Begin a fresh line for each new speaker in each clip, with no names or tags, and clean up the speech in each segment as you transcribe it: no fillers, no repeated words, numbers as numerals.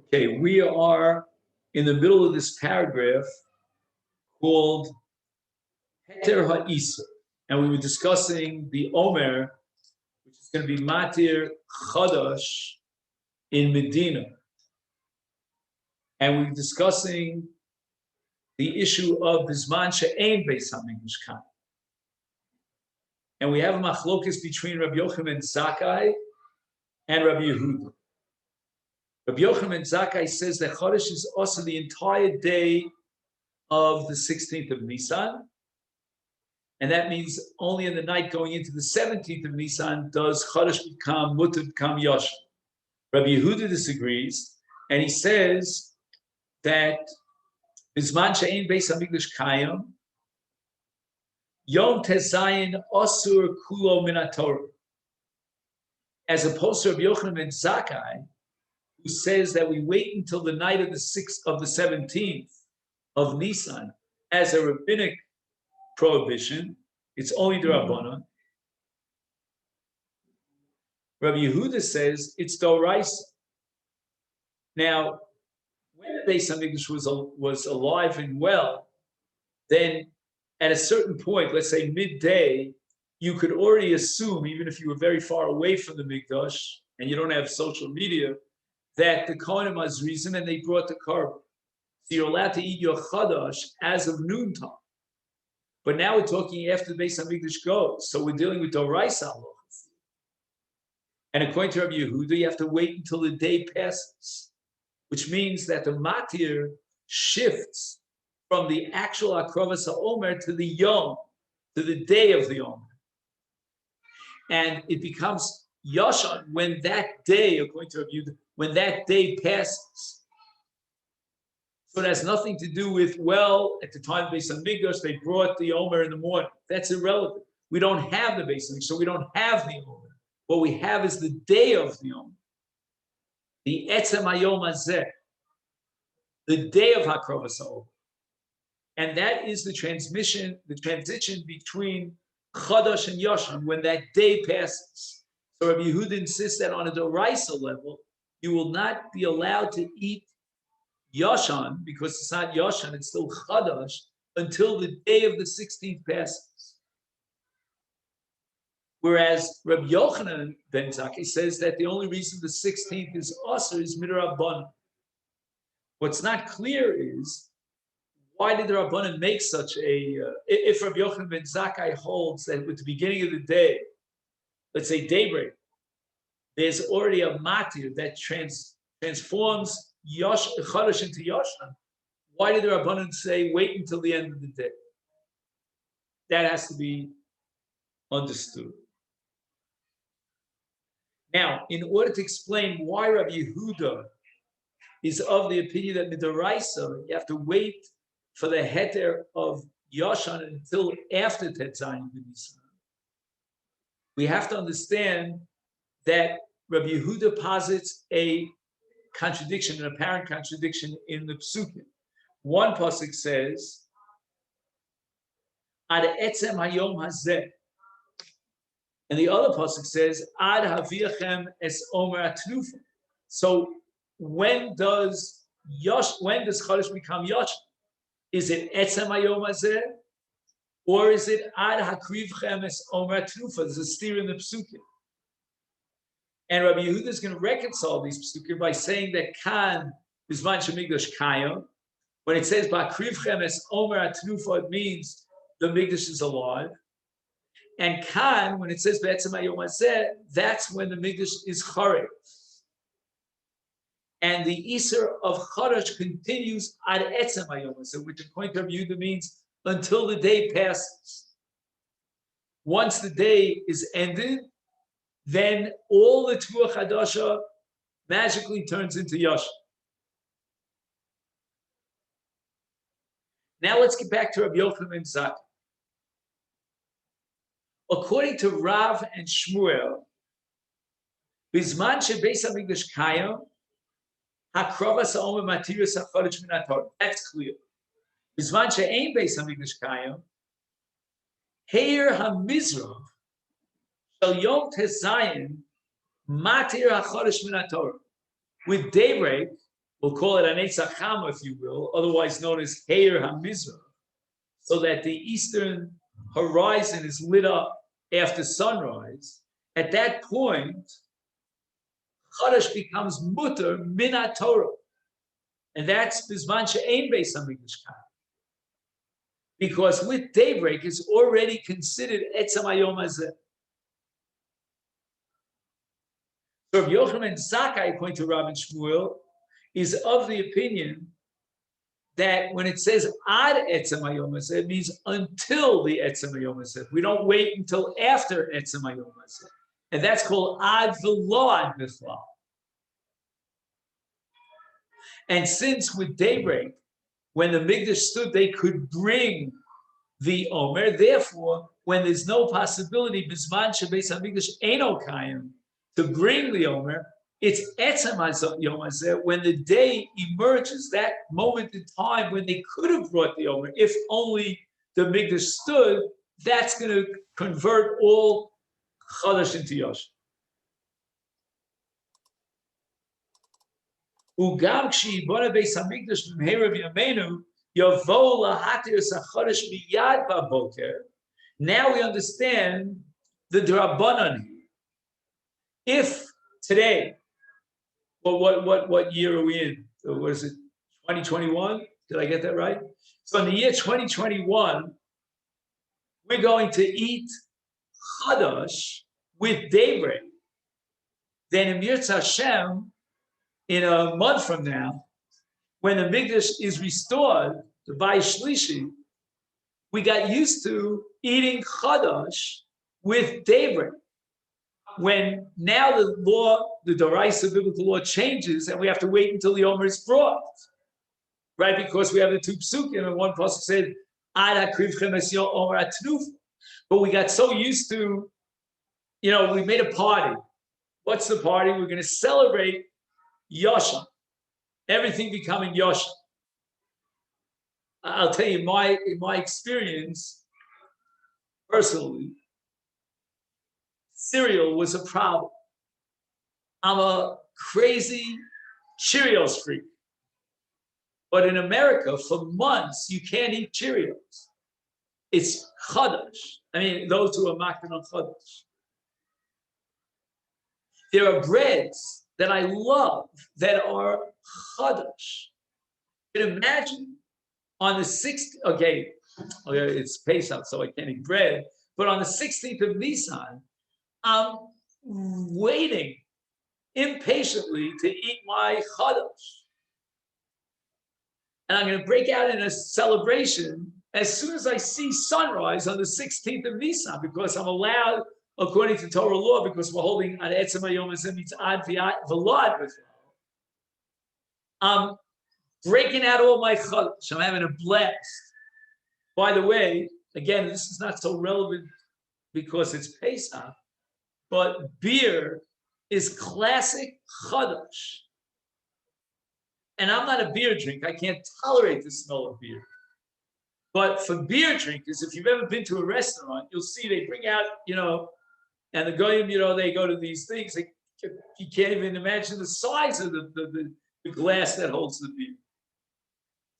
Okay, we are in the middle of this paragraph called Heter Ha'isa, and we were discussing the Omer, which is going to be Matir Chadash in Medina, and we were discussing the issue of Bizman She'ein Beis HaMikdash Kan. And we have a machlokes between Rabbi Yochanan Zakkai and Rabbi Yehuda. Rabbi Yochanan Zakkai says that Chodesh is also the entire day of the 16th of Nisan, and that means only in the night going into the 17th of Nisan does Chodesh become Mutar become Yosh. Rabbi Yehuda disagrees, and he says that Bizman She'ein Beis HaMikdash Kayim Yom Tezayin Osur Kulo Min HaTorah, as opposed to Rabbi Yochanan ben Zakkai, who says that we wait until the night of the 6th of the 17th of Nisan as a rabbinic prohibition. It's only the Rabbanon. Rabbi Yehuda says it's Doraisa. Now, when the Beis HaMikdash was alive and well, then at a certain point, let's say midday, you could already assume, even if you were very far away from the Mikdash and you don't have social media, that the Kohanim was reason and they brought the korban. So you're allowed to eat your chadash as of noontime. But now we're talking after the Beis HaMikdash goes, so we're dealing with Doraisa halachas. And according to Rabbi Yehuda, you have to wait until the day passes, which means that the matir shifts from the actual Akrovas HaOmer to the Yom, to the day of the Omer. And it becomes Yashan when that day, according to Rabbi Yehuda, when that day passes. So it has nothing to do with, well, at the time of Beis HaMikdash, they brought the Omer in the morning. That's irrelevant. We don't have the Beis HaMikdash, so we don't have the Omer. What we have is the day of the Omer. The Etzem HaYom Hazeh, the day of HaKrovas HaOmer. And that is the transition between Chadash and Yashan when that day passes. So Rabbi Yehuda insists that on a Doraisa level, you will not be allowed to eat Yashan, because it's not Yashan, it's still Chadash, until the day of the 16th passes. Whereas Rabbi Yochanan ben Zakkai says that the only reason the 16th is Asr is Midrabbanan. What's not clear is, why did the Rabbanan make such a, if Rabbi Yochanan ben Zakkai holds that at the beginning of the day, let's say daybreak, there's already a matir that transforms Chodesh into Yashan, why did the Rabbanan say wait until the end of the day? That has to be understood. Now, in order to explain why Rabbi Yehuda is of the opinion that Midaraisa, you have to wait for the heter of Yashan until after Tetzayin B'Nisan, we have to understand that Rabbi Yehuda posits a contradiction, an apparent contradiction in the psukim. One pasuk says, Ad etzem hayom hazeh, and the other pasuk says, Ad haviachem es omer atnufa. So when does Chodesh become Yashan? Is it etzem hayom hazeh, or is it Ad hakrivchem es omer atnufa? There's a steer in the psukim. And Rabbi Yehuda is going to reconcile these psukim by saying that Kan Bizman Shemigdash Kayim, when it says Bakrivchem es Omer Atnufa, it means the Migdash is alive. And Kan, when it says Be'etzem HaYom Hazeh, that's when the Migdash is Charev. And the Isser of Chodesh continues Ad Etzem HaYom Hazeh, which according to Rabbi Yehuda means until the day passes. Once the day is ended, then all the Tuach Hadasha magically turns into Yashan. Now let's get back to Rabbi Yochanan ben Zakkai. According to Rav and Shmuel, Bizman shebeis hamikdash kayim, hakrovas ha'omer matiras hachodesh min haTorah. That's clear. Bizman she'ein beis hamikdash kayim, heir hamizrav Yom Tezayin Matir HaChodesh Min HaTorah. With daybreak, we'll call it an Eitzachama, if you will, otherwise known as Heir HaMizrach, so that the eastern horizon is lit up after sunrise. At that point, Chodesh becomes mutter min Torah, and that's Bizman she'ein Beis Hamikdash Kaim. Because with daybreak, it's already considered Etzem Hayom Hazeh. So Rabbi Yochanan Zakkai, according to Rabbi Shmuel, is of the opinion that when it says Ad Etzem Hayom Hazeh, it means until the Etzem Hayom Hazeh. We don't wait until after Etzem Hayom Hazeh. And that's called Ad V'lo Ad Bichlal. And since with daybreak, when the Mikdash stood, they could bring the Omer. Therefore, when there's no possibility, Bizman Shebeis HaMikdash Eino Kayim, to bring the Omer, it's Etzem Yom Hazeh, when the day emerges, that moment in time when they could have brought the Omer, if only the Mikdash stood, that's going to convert all Chodesh into Yosh. Ugam k'shiyibona Beis Hamikdash b'mheira v'yameinu yavo lahatir sachodesh miyad b'boker. Now we understand the drabanan here. If today, well, what year are we in? What is it? 2021? Did I get that right? So in the year 2021, we're going to eat Chadash with daybreak. Then in Yirtzeh Hashem, in a month from now, when the Mikdash is restored, the Bayis Shlishi, we got used to eating Chadash with daybreak. When now the law, the Doraisa biblical law changes, and we have to wait until the Omer is brought, right? Because we have the two psukim, and one pasuk said, "Ad hakrivchem es yo Omer atnuf." But we got so used to, we made a party. What's the party? We're going to celebrate Yosha, everything becoming Yosha. I'll tell you, in my experience, personally, cereal was a problem. I'm a crazy Cheerios freak. But in America, for months, you can't eat Cheerios. It's Chadash. I mean, those who are making on Chadash. There are breads that I love that are Chadash. You can imagine on the 6th, okay, it's Pesach, so I can't eat bread, but on the 16th of Nisan, I'm waiting impatiently to eat my Chadash. And I'm going to break out in a celebration as soon as I see sunrise on the 16th of Nisan, because I'm allowed, according to Torah law, because we're holding an Etzem Hayom Hazeh means Ad V'lo Ad Bichlal. I'm breaking out all my Chadash. I'm having a blast. By the way, again, this is not so relevant because it's Pesach, but beer is classic Chadash. And I'm not a beer drinker. I can't tolerate the smell of beer. But for beer drinkers, if you've ever been to a restaurant, you'll see they bring out, and the goyim, they go to these things. You can't even imagine the size of the glass that holds the beer.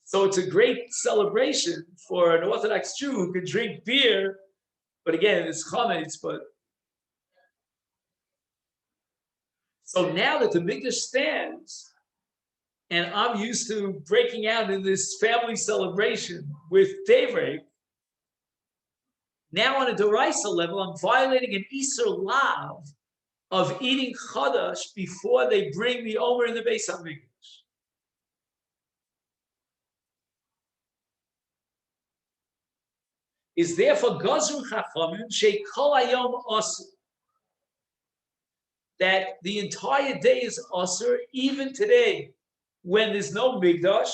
So it's a great celebration for an Orthodox Jew who can drink beer. But again, it's chametz. So now that the Mikdash stands, and I'm used to breaking out in this family celebration with daybreak, now on a Doraisa level, I'm violating an Isur Lav of eating Chadash before they bring the Omer in the Beis HaMikdash. Is therefore Gazru Chachamim Sheikol Hayom Asur, that the entire day is Asur, even today, when there's no Mikdash.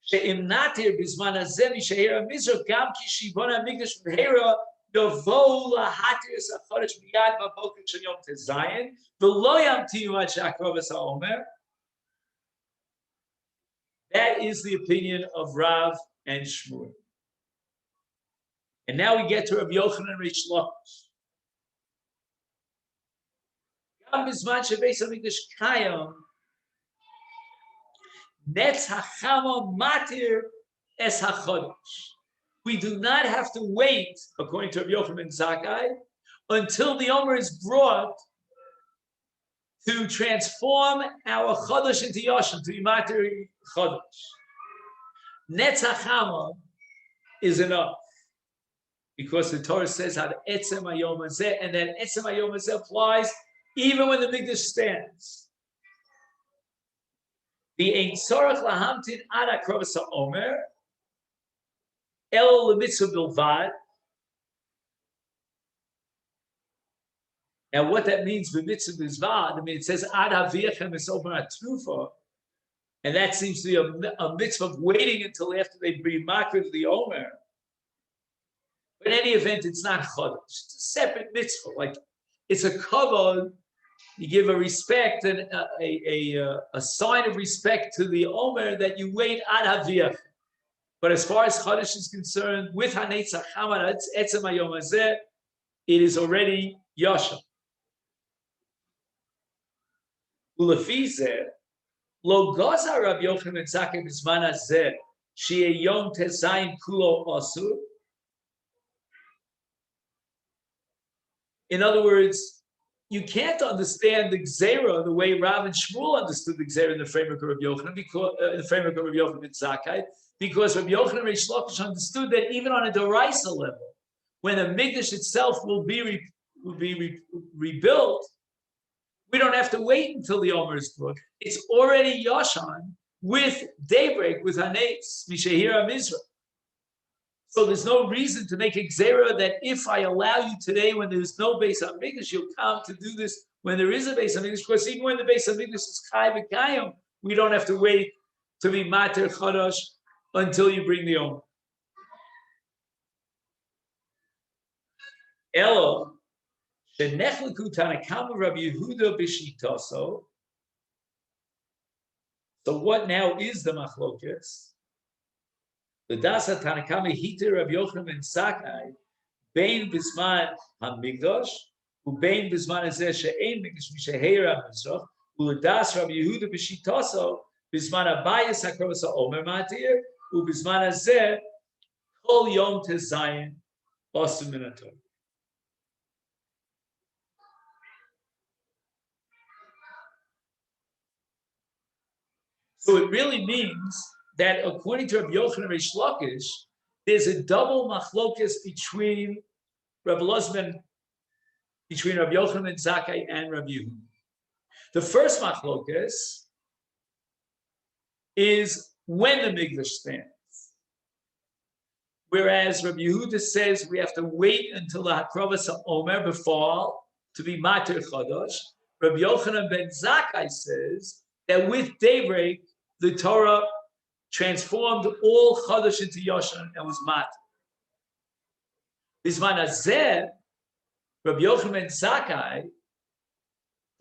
She'im natir bizman hazeh misheira mizrach gam ki shibona Mikdash b'heira yavo lahatir sachodesh miyad b'boker shel yom tezayin v'lo yamtinu ad she'akrovas ha'omer. That is the opinion of Rav and Shmuel. And now we get to Rabbi Yochanan Rish Lakish. Gam bizman shebeis hamikdash kayam Netz hachama matir es hachodesh. We do not have to wait, according to Rabbi Yochanan ben Zakkai, until the Omer is brought to transform our chodesh into Yoshan, to Imater chodesh. Netz hachama is enough, because the Torah says had etzem hayom hazeh, and that etzem hayom hazeh applies even when the Mikdash stands. The ein tzorach lahamtin ad hakrovas haomer el lemitzvah bilvad. Now, what that means, b'mitzvah bilvad, I mean, it says ad haviachem es omer atrufa, and that seems to be a mitzvah of waiting until after they bring makar to the omer. But in any event, it's not chodesh. It's a separate mitzvah. Like, it's a kavod. You give a respect and a sign of respect to the omer that you wait ad haviach. But as far as chodesh is concerned, with hanetz hachama etzem hayom hazeh, it is already yasha. Ulefi zeh lo gaza Rabbi Yochanan ben Zakkai b'zman hazeh she'eh yom tezayin kulo asur. In other words, you can't understand the Gzera the way Rav and Shmuel understood the Gzera in the framework of Rabbi Yochanan, because in the framework of Rabbi Yochanan ben Zakkai, because Rabbi Yochanan and Reish Lakish understood that even on a Doraisa level, when the Mikdash itself will be rebuilt, we don't have to wait until the Omer is brought. It's already Yashan with daybreak, with Hanetz, Mishahira Mizrah. So there's no reason to make a Gzera that if I allow you today when there's no Beis HaMikdash, you'll come to do this when there is a Beis HaMikdash, because even when the Beis HaMikdash is Chai V'Kayim, we don't have to wait to be Mater Chodosh until you bring the Omer. Elo, Shenechleku Tanakama Rabbi Yehuda B'Shitaso. So what now is the Machlokes? The Dasa Tanakama Hiter Rabbi Yochanan ben Zakkai Bein Bisman HaMikdash Ubein Bisman Hazeh She'ein Mikdash Misheheira Mizrach Uledas Rabbi Yehuda B'Shitaso Bisman Abayis HaKrovas HaOmer Matir Ubisman Hazeh Kol Yom Tezayin Osum Min HaTorah. So it really means that according to Rabbi Yochanan and Reish Lakish, there's a double machlokes between Rabbi Lozman, between Rabbi Yochanan ben Zakkai and Rabbi Yehuda. The first machlokes is when the Mikdash stands, whereas Rabbi Yehuda says we have to wait until the Hakrovas HaOmer before to be Mater Chodosh. Rabbi Yochanan ben Zakkai says that with daybreak the Torah transformed all Chodesh into Yoshan and was mat. Bisman hazeh, Rabbi Yochanan ben Zakkai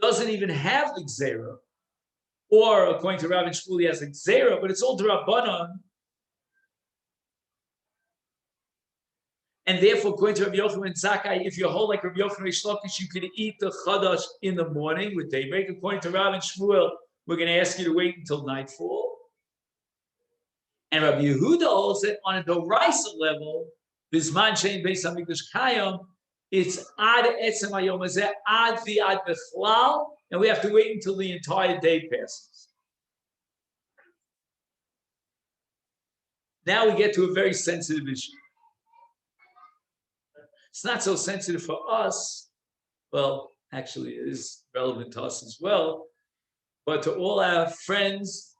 doesn't even have the Gzera, or according to Rav and Shmuel, he has the Gzera, but it's all D'Rabbanan. And therefore, according to Rabbi Yochanan ben Zakkai, if you hold like Rabbi Yochanan Reish Lakish, you could eat the Chodesh in the morning with daybreak. According to Rav and Shmuel, we're going to ask you to wait until nightfall. And Rabbi Yehuda holds it on a Doraisa level, Bisman Shein Beis HaMikdash Kayim, it's Ad Etzem Hayom Hazeh, Ad V'Ad Bechlal, and we have to wait until the entire day passes. Now we get to a very sensitive issue. It's not so sensitive for us. Well, actually, it is relevant to us as well, but to all our friends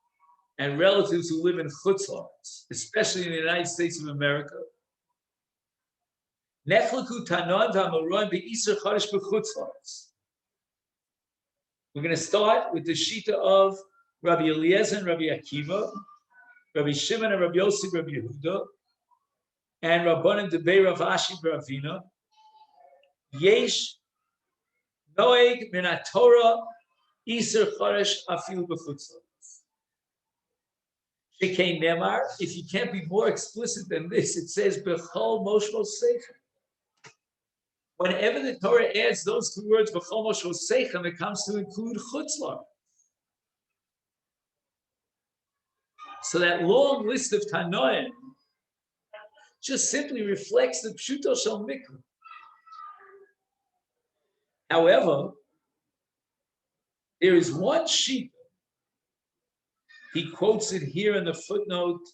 and relatives who live in Chutzlaretz, especially in the United States of America. We're going to start with the Shita of Rabbi Eliezer and Rabbi Akiva, Rabbi Shimon and Rabbi Yossi, Rabbi Yehuda, and Rabbanan Debei Rav Ashi B'Ravina. Yesh Noeg Min HaTorah Iser Chodesh Afilu B'Chutzlaretz. If you can't be more explicit than this, it says Bechol Moshmo Seichem. Whenever the Torah adds those two words Bechol Moshmo Seichem, it comes to include Chutzlar. So that long list of Tanoim just simply reflects the Pshuto Shel Mikra. However, there is one sheet. He quotes it here in the footnote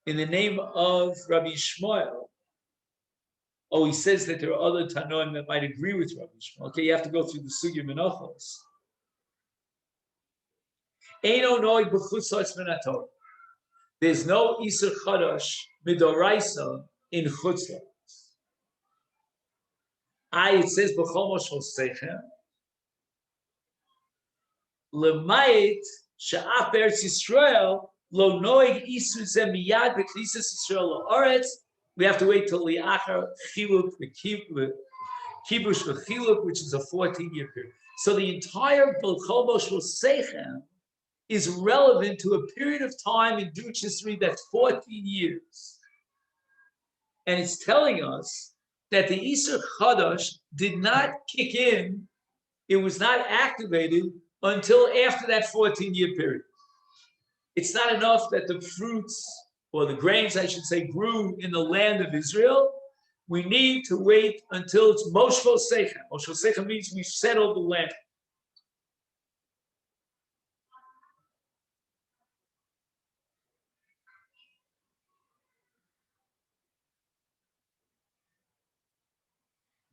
in the name of Rabbi Shmuel. Oh, he says that there are other Tanoim that might agree with Rabbi Shmuel. Okay, you have to go through the Sugya Menachos. Eino noig b'chutzos min haTorah. There's no Isur Chadash midoraisa in chutzos. It says b'chol moshel seichem. L'mayit she'af be'eretz Yisrael lo noig isur ze miyad b'knisas Yisrael la'aretz. We have to wait till li'achar chiluk kibush v'chiluk, which is a 14-year period. So the entire b'chol moshel seichem is relevant to a period of time in Jewish history that's 14 years. And it's telling us that the Isur Chadash did not kick in, it was not activated until after that 14-year period. It's not enough that the fruits, or the grains, I should say, grew in the land of Israel. We need to wait until it's Moshvo Seichem. Moshvo Seichem means we've settled the land.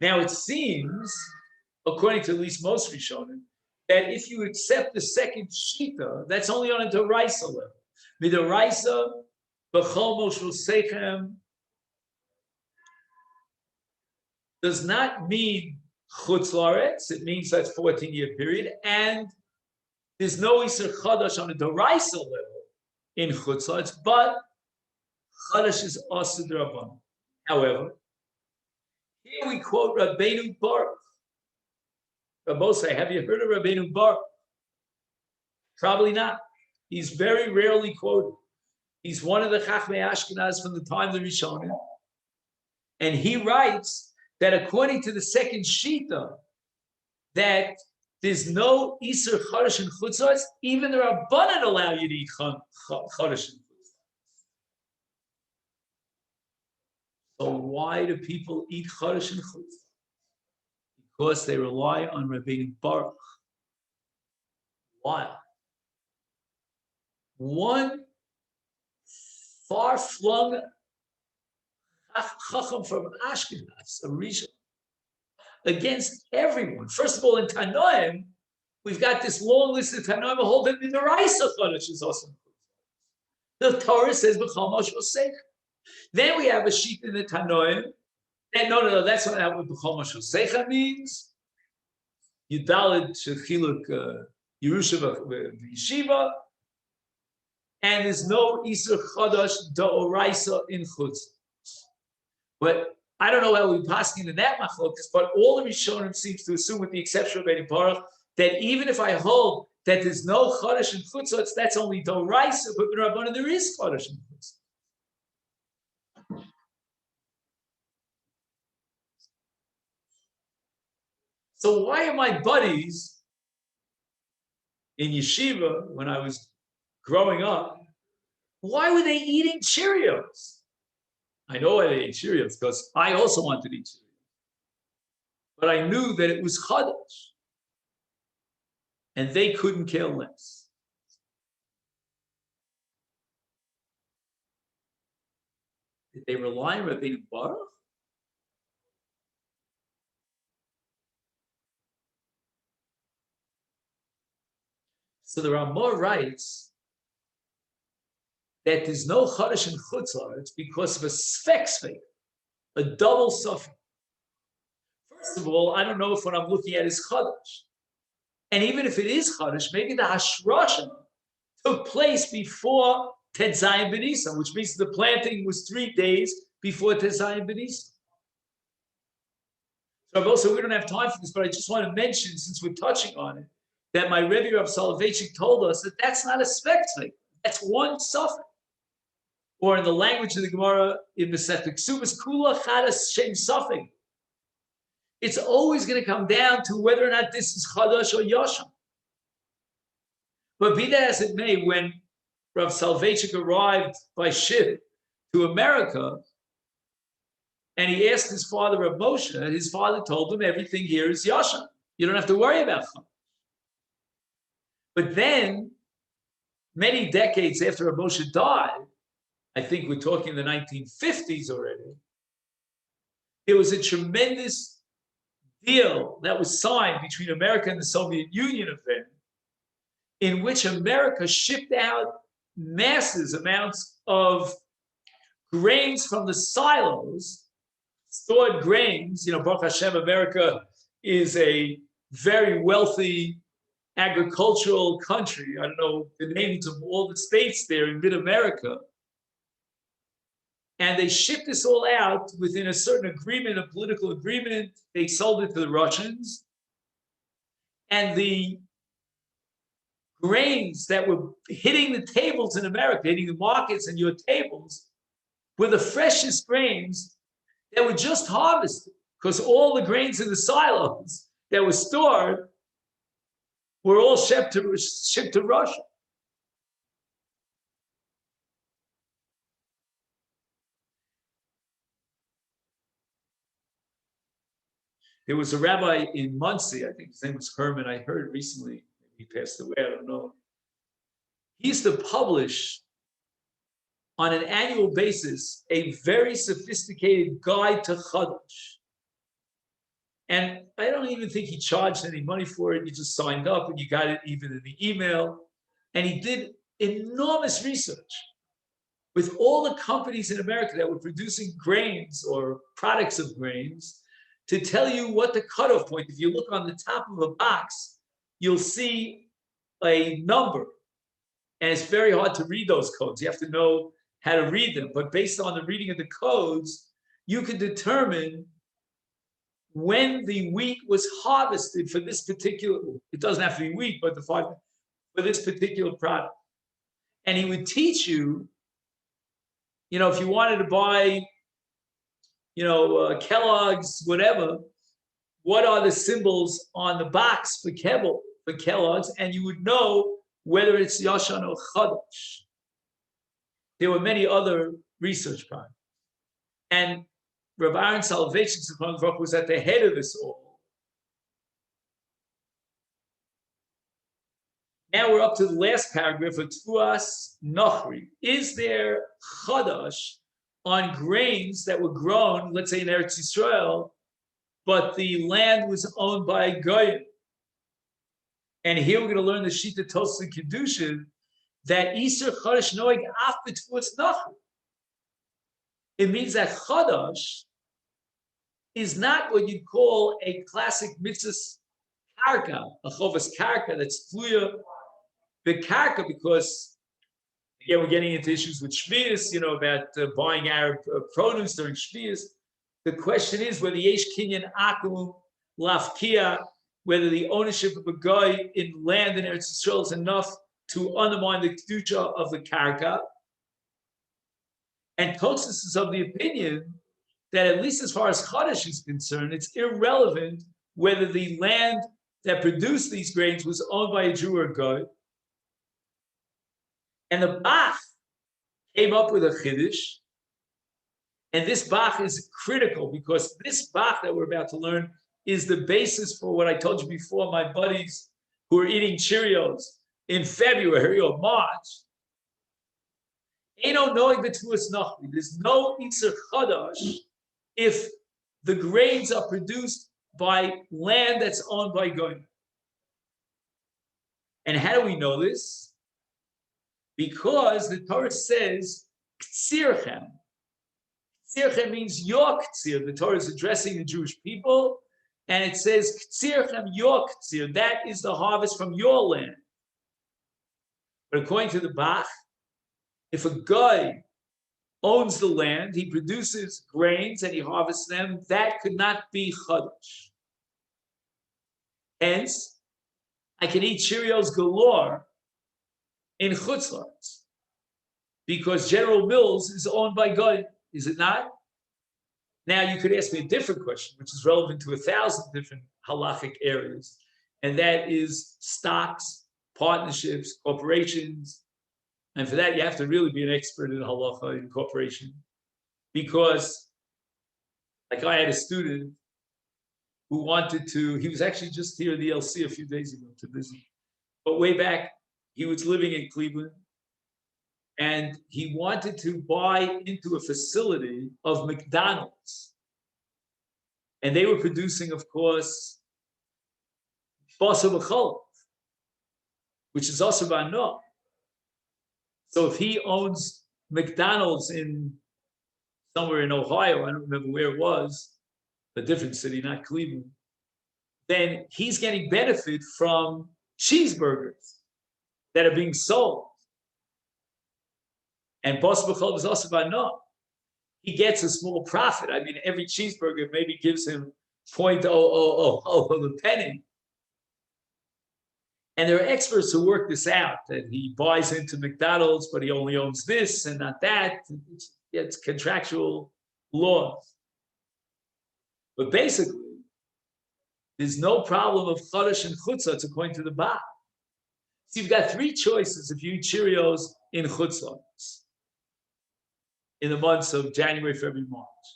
Now it seems, according to at least most Rishonim, that if you accept the second Shita, that's only on a Deraisa level. Midaraisa, B'chol Moshel Seichem, does not mean Chutz La'aretz, it means that's 14-year period, and there's no Isur Chadash on a Deraisa level in Chutz La'aretz, but Chadash is Asur D'Rabbanan. However, here we quote Rabbeinu Baruch. Rabbosai, have you heard of Rabbeinu Baruch? Probably not. He's very rarely quoted. He's one of the Chachmei Ashkenaz from the time of the Rishonim. And he writes that according to the second Shita, that there's no Isur Chadash and Chutzos, even the Rabbanan allow you to eat Chadash and Chutzos. So why do people eat Chadash and Chutzos? Because they rely on Rabbeinu Baruch. Why? One far-flung Chacham from Ashkenaz, a Rishon, against everyone. First of all, in Tanoim, we've got this long list of Tanoim, a whole bit in the Raisa Chadash is also. The Torah says, B'chol Moshel Seichem. Then we have a sheet in the Tanoim. And no, that's not what B'chol Moshel Seichem means. Yudalid Shechiluk Yerusha V'Yeshiva. And there's no Isur Chadash D'Oraisa in Chutz. But I don't know how we pass into that machlokas, but all the Rishonim seems to assume, with the exception of Rabbeinu Baruch, that even if I hold that there's no Chadash in Chutzos, that's only D'Oraisa, but in Rabbanan there is Chadash in Chutzos. So why are my buddies in yeshiva, when I was growing up, why were they eating Cheerios? I know why they ate Cheerios, because I also wanted to eat Cheerios. But I knew that it was Chadash. And they couldn't care less. Did they rely on Rabbeinu Baruch? So the Ramah writes that there's no Chadash and Chutz La'aretz because of a sfek, a double suffix. First of all, I don't know if what I'm looking at is Chadash. And even if it is Chadash, maybe the Hashrasha took place before Tet Zayin B'Nisan, which means the planting was 3 days before Tet Zayin B'Nisan. So also, we don't have time for this, but I just want to mention, since we're touching on it, that my Rebbe Rav Soloveitchik told us that that's not a spectacle. That's one suffix. Or in the language of the Gemara in Masechet Ksubas, Kula Chadas Shem Suffix. It's always going to come down to whether or not this is Chadash or Yasham. But be that as it may, when Rav Soloveitchik arrived by ship to America, and he asked his father, Rav Moshe, and his father told him, everything here is Yashan. You don't have to worry about it. But then, many decades after Rav Moshe died, I think we're talking the 1950s already, there was a tremendous deal that was signed between America and the Soviet Union then, in which America shipped out massive amounts of grains from the silos, stored grains. You know, Baruch Hashem, America is a very wealthy agricultural country. I don't know the names of all the states there in mid-America. And they shipped this all out within a certain agreement, a political agreement. They sold it to the Russians. And the grains that were hitting the tables in America, hitting the markets and your tables, were the freshest grains that were just harvested, because all the grains in the silos that were stored were all shipped to Russia. There was a rabbi in Muncie, I think his name was Herman. I heard recently, he passed away, I don't know. He used to publish on an annual basis a very sophisticated guide to Chodesh. And I don't even think he charged any money for it. You just signed up and you got it even in the email. And he did enormous research with all the companies in America that were producing grains or products of grains to tell you what the cutoff point. If you look on the top of a box, you'll see a number. And it's very hard to read those codes. You have to know how to read them. But based on the reading of the codes, you can determine when the wheat was harvested for this particular, it doesn't have to be wheat, but for this particular product. And he would teach you, you know, if you wanted to buy, you know, Kellogg's, whatever, what are the symbols on the box for Kellogg's, and you would know whether it's Yashan or Chodesh. There were many other research projects. And Rav Aaron Soloveitchik was at the head of this all. Now we're up to the last paragraph of Tfuas Nochri. Is there Chodesh on grains that were grown, let's say in Eretz Yisrael, but the land was owned by Goyim? And here we're going to learn the Shita Tos and Kedushin that Isur Chodesh Noeg Af B'Tfuas Nochri. It means that Chodesh is not what you'd call a classic mitzvah karka, a chovas karka that's fluya b'karka, because again we're getting into issues with shvius, you know, about buying Arab produce during shvius. The question is whether yesh kinyan akum lafkia, whether the ownership of a guy in land in Eretz Yisrael is enough to undermine the kedusha of the karka. And Tosfos is of the opinion that at least as far as Chodesh is concerned, it's irrelevant whether the land that produced these grains was owned by a Jew or a Goy. And the Bach came up with a Chiddush, and this Bach is critical because this Bach that we're about to learn is the basis for what I told you before, my buddies who are eating Cheerios in February or March. There's no Isur Chodesh if the grains are produced by land that's owned by Goyim. And how do we know this? Because the Torah says, Ktsirchem. Ktsirchem means your Ktsir. The Torah is addressing the Jewish people, and it says, Ktsirchem, your Ktsir. That is the harvest from your land. But according to the Bach, if a guy owns the land, he produces grains and he harvests them, that could not be Chodesh. Hence, I can eat Cheerios galore in Chutz La'aretz because General Mills is owned by Goy, is it not? Now, you could ask me a different question, which is relevant to 1,000 different halachic areas, and that is stocks, partnerships, corporations, And for that, you have to really be an expert in halacha incorporation, because, like, I had a student who wanted to. He was actually just here at the LC a few days ago to visit, but way back he was living in Cleveland, and he wanted to buy into a facility of McDonald's, and they were producing, of course, basar b'cholov, which is also ba'no. So if he owns McDonald's in somewhere in Ohio, I don't remember where it was, a different city, not Cleveland, then he's getting benefit from cheeseburgers that are being sold. And basar b'cholov is also ba'no. He gets a small profit. I mean, every cheeseburger maybe gives him 0.0000 of a penny. And there are experts who work this out, that he buys into McDonald's, but he only owns this and not that. It's contractual laws. But basically, there's no problem of chodesh and chutzah according to the Bach. So you've got three choices if you eat Cheerios in chutzah in the months of January, February, March,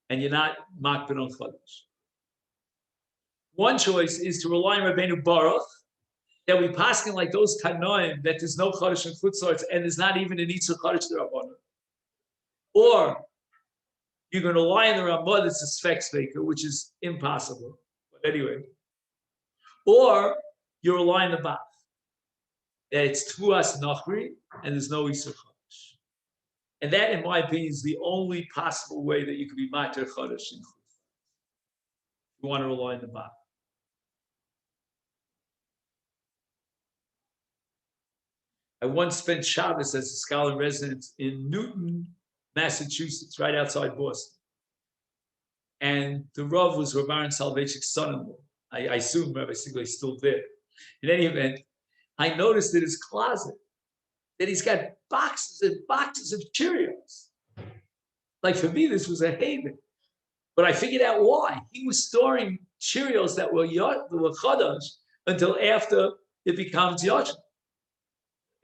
and you're not makbid on chodesh. One choice is to rely on Rabbeinu Baruch, that we paskin like those tanoim, that there's no chodesh and chutzah, and there's not even an itzur chodesh d'Rabbanan. Or you're going to rely on the Ramah that's a sfek speaker, which is impossible. But anyway, or you rely on the Bach, that it's tuas nachri and there's no itzur chodesh. And that, in my opinion, is the only possible way that you could be mater chodesh in chutzah. You want to rely on the Bach. I once spent Shabbos as a scholar in residence in Newton, Massachusetts, right outside Boston. And the Rav was Rav Aaron Soloveitchik's son-in-law. I assume Rabbi Siegel is still there. In any event, I noticed in his closet that he's got boxes and boxes of Cheerios. Like, for me, this was a haven. But I figured out why. He was storing Cheerios that were chadash until after it becomes yosher.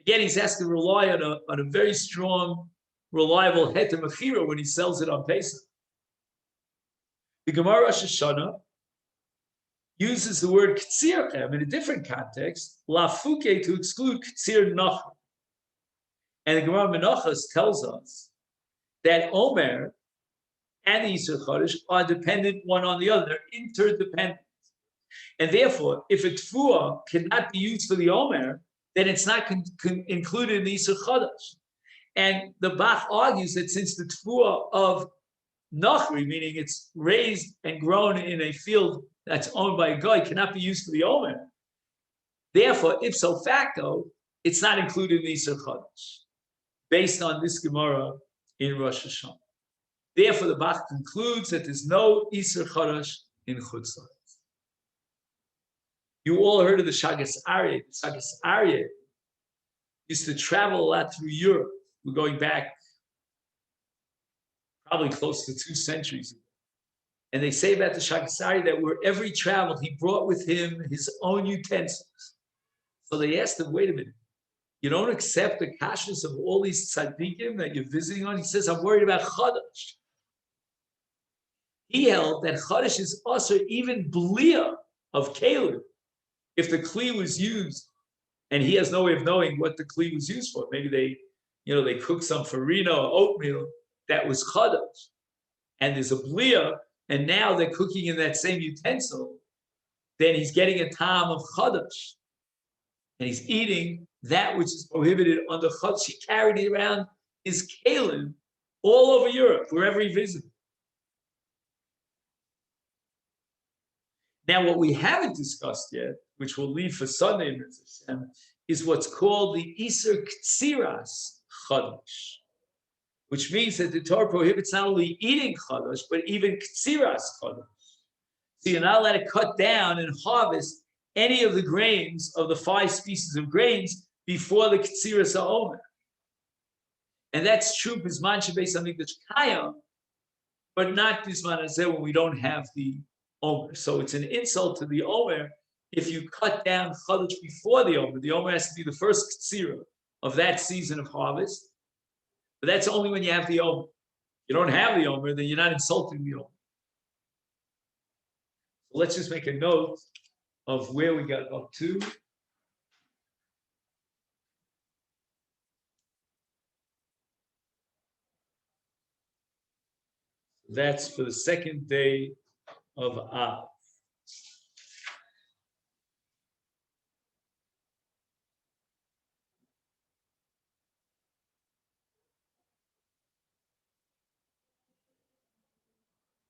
Again, he's asked to rely on a very strong, reliable heter mechira when he sells it on Pesach. The Gemara Rosh Hashanah uses the word ktsirchem in a different context, lafuke, to exclude ktsir nachar. And the Gemara Menachos tells us that Omer and the Yisur Chodesh are dependent one on the other. They're interdependent. And therefore, if a tfuah cannot be used for the Omer, then it's not included in the Yisur Chodesh. And the Bach argues that since the tfuah of Nachri, meaning it's raised and grown in a field that's owned by a guy, cannot be used for the Omer, therefore, ipso facto, it's not included in the Yisur Chodesh, based on this Gemara in Rosh Hashanah. Therefore, the Bach concludes that there's no Yisur Chodesh in Chutz La'aretz. You all heard of the Shagas Aryeh. The Shagas Aryeh used to travel a lot through Europe. We're going back probably close to 2 centuries ago. And they say about the Shagas Aryeh that wherever he traveled, he brought with him his own utensils. So they asked him, wait a minute, you don't accept the kashrus of all these tzaddikim that you're visiting on? He says, I'm worried about Chodesh. He held that Chodesh is also even blia of Caleb if the kli was used, and he has no way of knowing what the kli was used for. Maybe they cooked some farina or oatmeal that was Chodesh, and there's a blia, and now they're cooking in that same utensil, then he's getting a tam of Chodesh, and he's eating that which is prohibited under Chodesh. He carried it around his kalim all over Europe, wherever he visited. Now, what we haven't discussed yet, which we'll leave for Sunday, is what's called the Iser Ktsiras Chodesh, which means that the Torah prohibits not only eating Chodesh, but even Ktsiras Chodesh. So you're not allowed to cut down and harvest any of the grains of the 5 species of grains before the Ktsiras Omer. And that's true Bisman Shebeis HaMikdash Kayam, but not Bisman Hazeh when we don't have the Omer. So it's an insult to the Omer if you cut down Chodesh before the Omer. The Omer has to be the first Ktsira. of that season of harvest. But that's only when you have the Omer. You don't have the Omer, then you're not insulting the Omer. So let's just make a note of where we got up to. That's for the second day of Av.